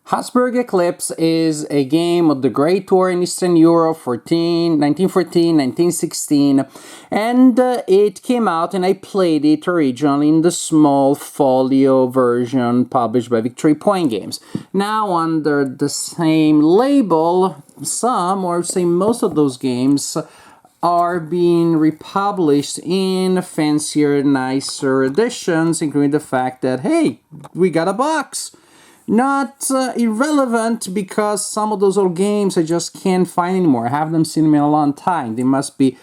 Hapsburg Eclipse is a game of the Great War in Eastern Europe, 1914, 1916, and it came out and I played it originally in the small folio version published by Victory Point Games. Now under the same label, some, or say most of those games, are being republished in fancier, nicer editions, including the fact that, hey, we got a box! Not irrelevant, because some of those old games I just can't find anymore. I haven't seen them in a long time. They must be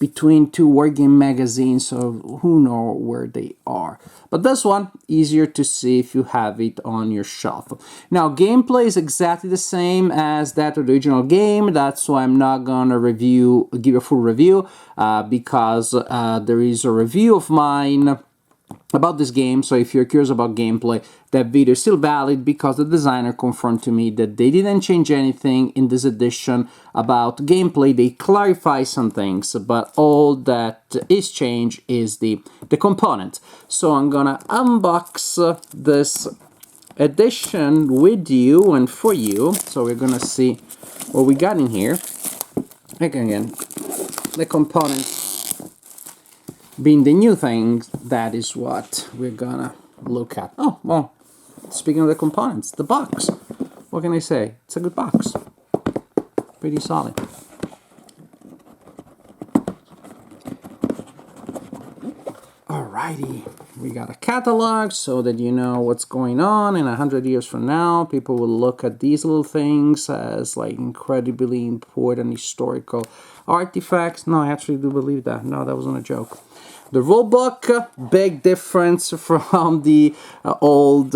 between two wargame magazines, so who knows where they are. But this one, easier to see if you have it on your shelf. Now, gameplay is exactly the same as that original game. That's why I'm not gonna give a full review, because there is a review of mine about this game, so if you're curious about gameplay, that video is still valid because the designer confirmed to me that they didn't change anything in this edition about gameplay. They clarify some things, but all that is changed is the component. So I'm gonna unbox this edition with you and for you, so we're gonna see what we got in here. Again, the components being the new thing, that is what we're gonna look at. Oh, well, speaking of the components, the box. What can I say? It's a good box. Pretty solid. Alrighty, we got a catalog so that you know what's going on. In 100 years from now, people will look at these little things as like incredibly important historical artifacts. No, I actually do believe that. No, that wasn't a joke. The rulebook, big difference from the old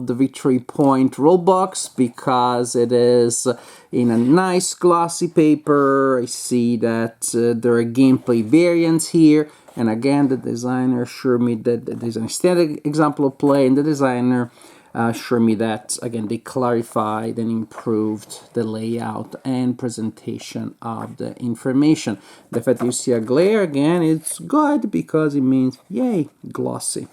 Victory Point rulebooks, because it is in a nice glossy paper. I see that there are gameplay variants here, and again, the designer assured me that there's an standard example of play, and the designer assured me that, again, they clarified and improved the layout and presentation of the information. The fact that you see a glare, again, it's good because it means, yay, glossy.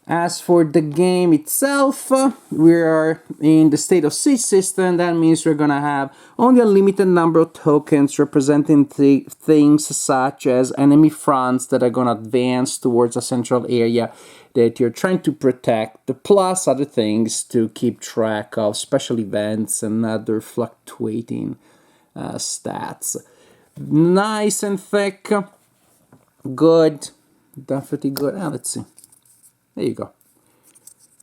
As for the game itself, we are in the state of siege system. That means we're gonna have only a limited number of tokens representing things such as enemy fronts that are gonna advance towards a central area that you're trying to protect, plus other things to keep track of special events and other fluctuating stats. Nice and thick, good, definitely good. Let's see. There you go.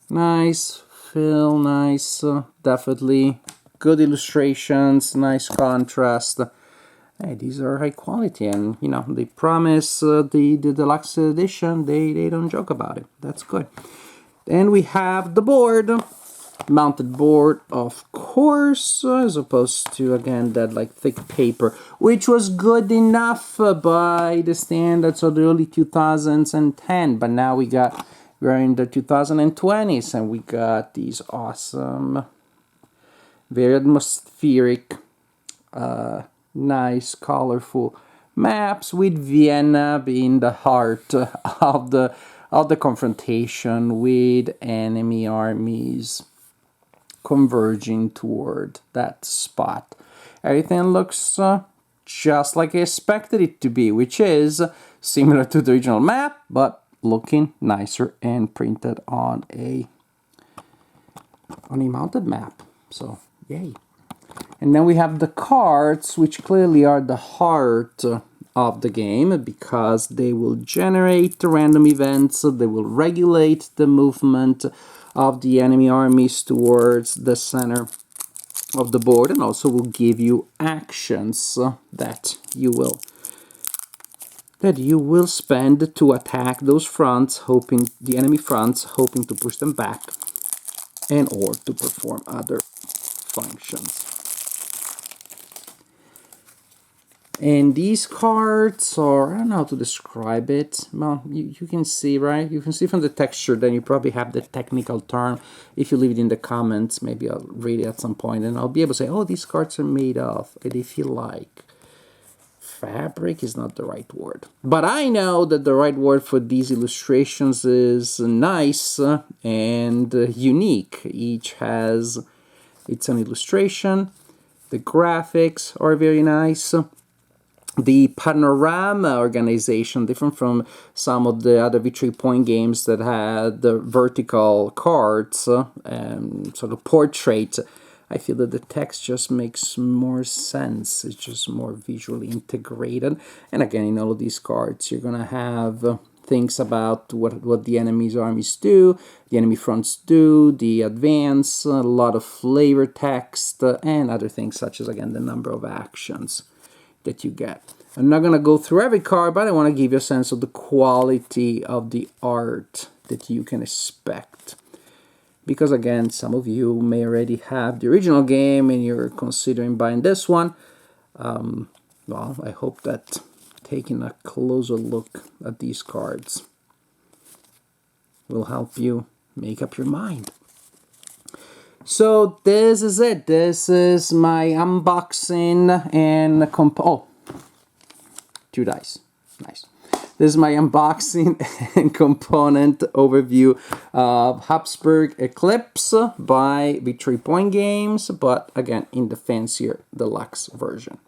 Nice, feel nice, definitely good illustrations, nice contrast. Hey, these are high quality, and you know, they promise the deluxe edition. They don't joke about it. That's good. And we have the board, mounted board, of course, as opposed to, again, that like thick paper, which was good enough by the standards of the early 2010. But now we're in the 2020s, and we got these awesome, very atmospheric, nice, colorful maps, with Vienna being the heart of the confrontation, with enemy armies converging toward that spot. Everything looks just like I expected it to be, which is similar to the original map, but looking nicer and printed on a mounted map. So, yay. And then we have the cards, which clearly are the heart of the game, because they will generate random events, they will regulate the movement of the enemy armies towards the center of the board, and also will give you actions that you will spend to attack those fronts, the enemy fronts, hoping to push them back, and or to perform other functions. And these cards are, I don't know how to describe it. Well, you can see, right? You can see from the texture, then you probably have the technical term. If you leave it in the comments, maybe I'll read it at some point, and I'll be able to say, oh, these cards are made of, and they feel like fabric is not the right word. But I know that the right word for these illustrations is nice and unique. Each has its own illustration. The graphics are very nice. The panorama organization, different from some of the other Victory Point games that had the vertical cards and sort of portrait. I feel that the text just makes more sense. It's just more visually integrated. And again, in all of these cards, you're going to have things about what the enemy's armies do, the enemy fronts do, the advance, a lot of flavor text, and other things such as, again, the number of actions that you get. I'm not going to go through every card, but I want to give you a sense of the quality of the art that you can expect. Because again, some of you may already have the original game and you're considering buying this one. Well, I hope that taking a closer look at these cards will help you make up your mind. So this is it. This is my unboxing and oh, 2 dice. Nice. This is my unboxing and component overview of Hapsburg Eclipse by Victory Point Games, but again in the fancier deluxe version.